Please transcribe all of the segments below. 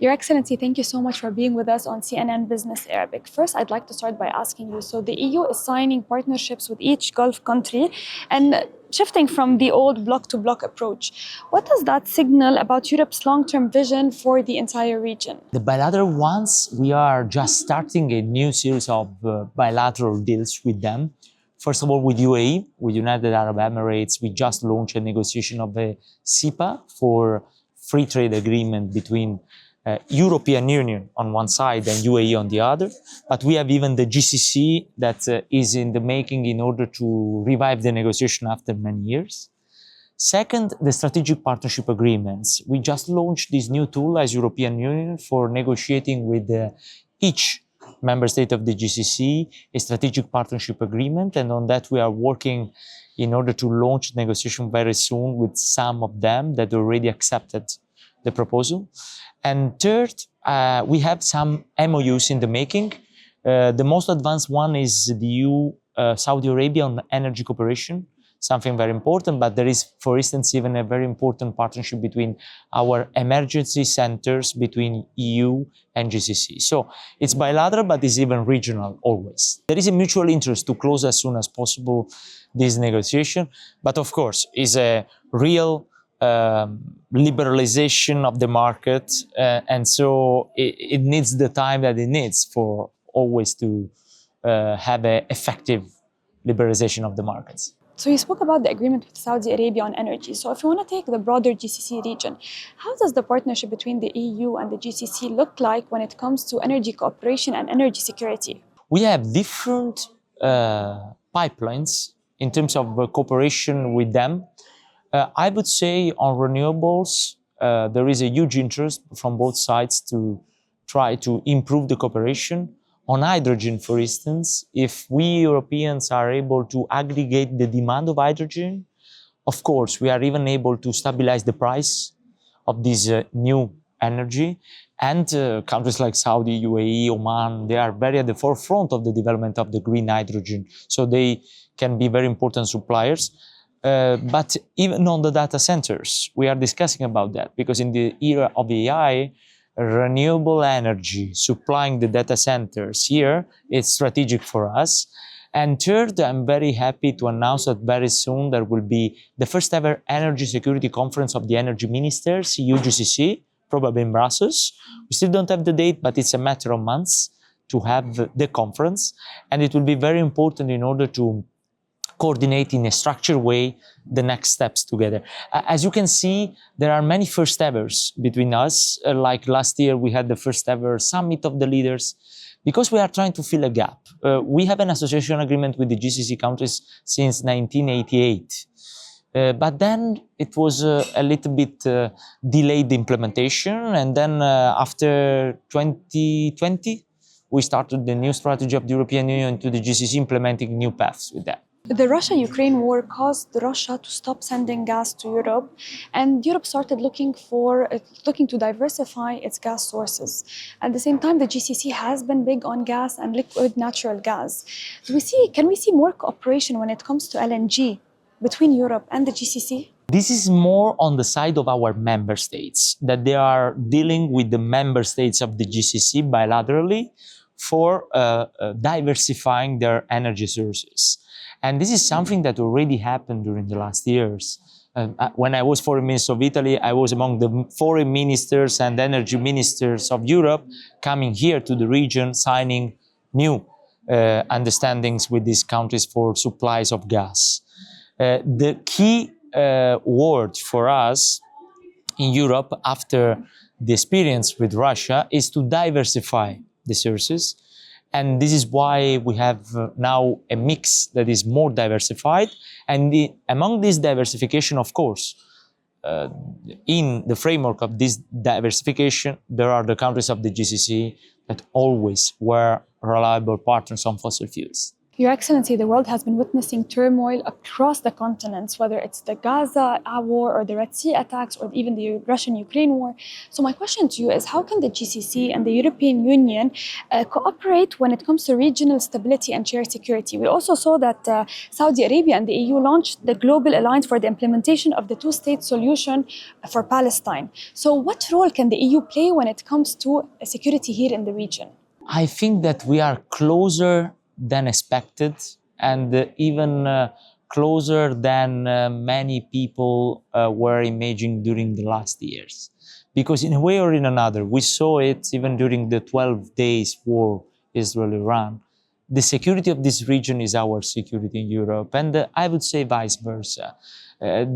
Your Excellency, thank you so much for being with us on CNN Business Arabic. First, I'd like to start by asking you, so the EU is signing partnerships with each Gulf country and shifting from the old bloc-to-bloc approach. What does that signal about Europe's long-term vision for the entire region? The bilateral ones, we are just starting a new series of bilateral deals with them. First of all, with UAE, with United Arab Emirates, we just launched a negotiation of a CEPA for free trade agreement between European Union on one side and UAE on the other. But we have even the GCC that is in the making in order to revive the negotiation after many years. Second, the strategic partnership agreements. We just launched this new tool as European Union for negotiating with each member state of the GCC a strategic partnership agreement. And on that, we are working in order to launch negotiation very soon with some of them that already accepted the proposal. And third, we have some MOUs in the making. The most advanced one is the EU-Saudi Arabia on energy cooperation, something very important, but there is, for instance, even a very important partnership between our emergency centers between EU and GCC. So it's bilateral, but it's even regional always. There is a mutual interest to close as soon as possible this negotiation, but of course, it's a real liberalization of the market, and so it needs the time that it needs for always to have an effective liberalization of the markets. So you spoke about the agreement with Saudi Arabia on energy. So if you want to take the broader GCC region, how does the partnership between the EU and the GCC look like when it comes to energy cooperation and energy security? We have different pipelines in terms of cooperation with them. I would say on renewables, there is a huge interest from both sides to try to improve the cooperation. On hydrogen, for instance, if we Europeans are able to aggregate the demand of hydrogen, of course, we are even able to stabilize the price of this new energy. And countries like Saudi, UAE, Oman, they are very at the forefront of the development of the green hydrogen. So they can be very important suppliers. But even on the data centers, we are discussing about that because in the era of AI, renewable energy supplying the data centers here is strategic for us. And third, I'm very happy to announce that very soon there will be the first ever energy security conference of the energy ministers, EU-GCC, probably in Brussels. We still don't have the date, but it's a matter of months to have the conference. And it will be very important in order to coordinate in a structured way the next steps together. As you can see, there are many first evers between us. Like last year, we had the first ever summit of the leaders because we are trying to fill a gap. We have an association agreement with the GCC countries since 1988. But then it was a little bit delayed the implementation. And then after 2020, we started the new strategy of the European Union to the GCC implementing new paths with that. The Russia-Ukraine war caused Russia to stop sending gas to Europe, and Europe started looking to diversify its gas sources. At the same time, the GCC has been big on gas and liquid natural gas. Can we see more cooperation when it comes to LNG between Europe and the GCC? This is more on the side of our member states, that they are dealing with the member states of the GCC bilaterally for diversifying their energy sources. And this is something that already happened during the last years. When I was foreign minister of Italy, I was among the foreign ministers and energy ministers of Europe coming here to the region, signing new understandings with these countries for supplies of gas. The key word for us in Europe after the experience with Russia is to diversify the sources. And this is why we have now a mix that is more diversified. And among this diversification, of course, in the framework of this diversification, there are the countries of the GCC that always were reliable partners on fossil fuels. Your Excellency, the world has been witnessing turmoil across the continents, whether it's the Gaza war or the Red Sea attacks or even the Russian-Ukraine war. So my question to you is, how can the GCC and the European Union cooperate when it comes to regional stability and shared security? We also saw that Saudi Arabia and the EU launched the Global Alliance for the implementation of the two-state solution for Palestine. So what role can the EU play when it comes to security here in the region? I think that we are closer than expected, and even closer than many people were imagining during the last years. Because in a way or in another, we saw it even during the 12 days war Israel-Iran. The security of this region is our security in Europe, and I would say vice versa.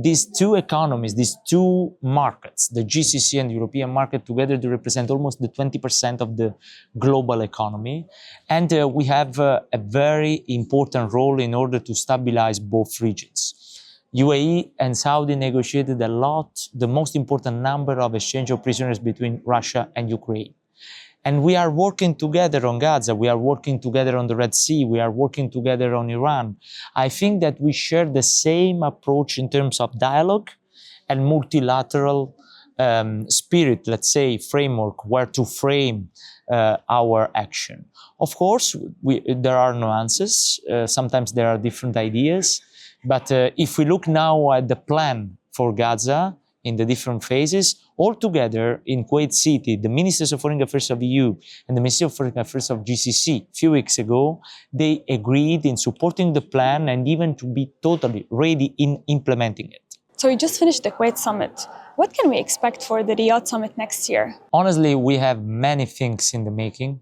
These two economies, these two markets, the GCC and the European market together, they represent almost the 20% of the global economy. And we have a very important role in order to stabilize both regions. UAE and Saudi negotiated a lot, the most important number of exchange of prisoners between Russia and Ukraine. And we are working together on Gaza, we are working together on the Red Sea, we are working together on Iran. I think that we share the same approach in terms of dialogue and multilateral spirit, let's say, framework, where to frame our action. Of course, there are nuances, sometimes there are different ideas, but if we look now at the plan for Gaza, in the different phases, all together in Kuwait City, the Ministers of Foreign Affairs of EU and the Ministry of Foreign Affairs of GCC, a few weeks ago, they agreed in supporting the plan and even to be totally ready in implementing it. So you just finished the Kuwait summit. What can we expect for the Riyadh summit next year? Honestly, we have many things in the making,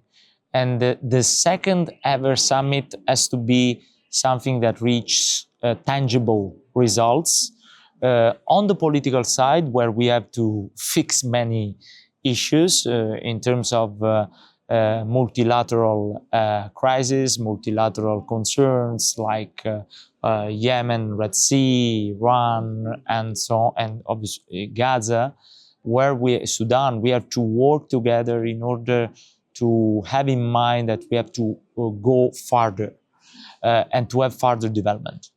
and the second ever summit has to be something that reaches tangible results. On the political side, where we have to fix many issues in terms of multilateral crises, multilateral concerns like Yemen, Red Sea, Iran, and so on, and obviously Gaza, Sudan, we have to work together in order to have in mind that we have to go farther and to have further development.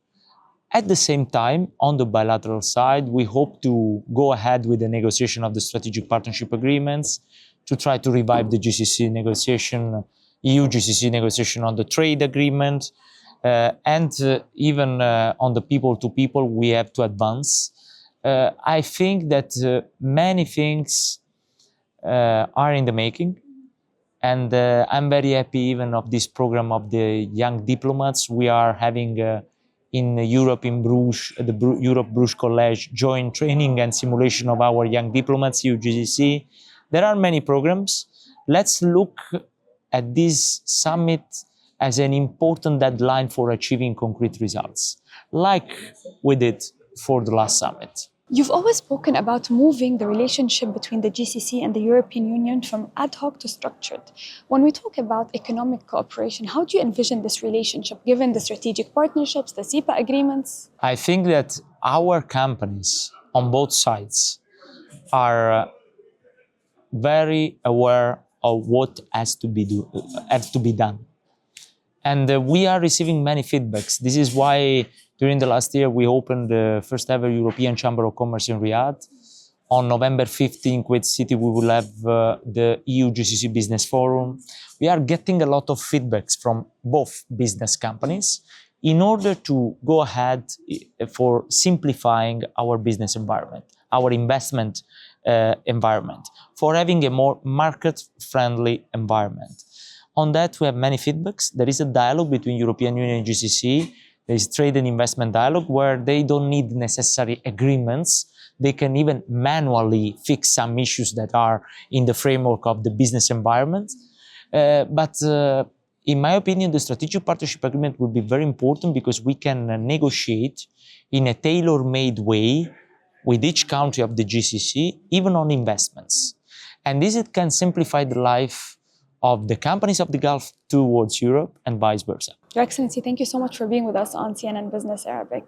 At the same time, on the bilateral side, we hope to go ahead with the negotiation of the strategic partnership agreements, to try to revive the GCC negotiation, EU-GCC negotiation on the trade agreement, and even on the people-to-people, we have to advance. I think that many things are in the making, and I'm very happy even of this program of the young diplomats. We are having in Europe, in Bruges, the Europe Bruges College, joint training and simulation of our young diplomats, EU-GCC. There are many programs. Let's look at this summit as an important deadline for achieving concrete results, like we did for the last summit. You've always spoken about moving the relationship between the GCC and the European Union from ad hoc to structured. When we talk about economic cooperation, how do you envision this relationship given the strategic partnerships, the CEPA agreements? I think that our companies on both sides are very aware of what has to be done. And we are receiving many feedbacks. This is why during the last year, we opened the first ever European Chamber of Commerce in Riyadh. On November 15, in Kuwait City, we will have the EU-GCC Business Forum. We are getting a lot of feedbacks from both business companies in order to go ahead for simplifying our business environment, our investment environment, for having a more market-friendly environment. On that, we have many feedbacks. There is a dialogue between European Union and GCC. There is trade and investment dialogue where they don't need necessary agreements. They can even manually fix some issues that are in the framework of the business environment. But in my opinion, the strategic partnership agreement will be very important because we can negotiate in a tailor-made way with each country of the GCC, even on investments. And this it can simplify the life of the companies of the Gulf towards Europe and vice versa. Your Excellency, thank you so much for being with us on CNN Business Arabic.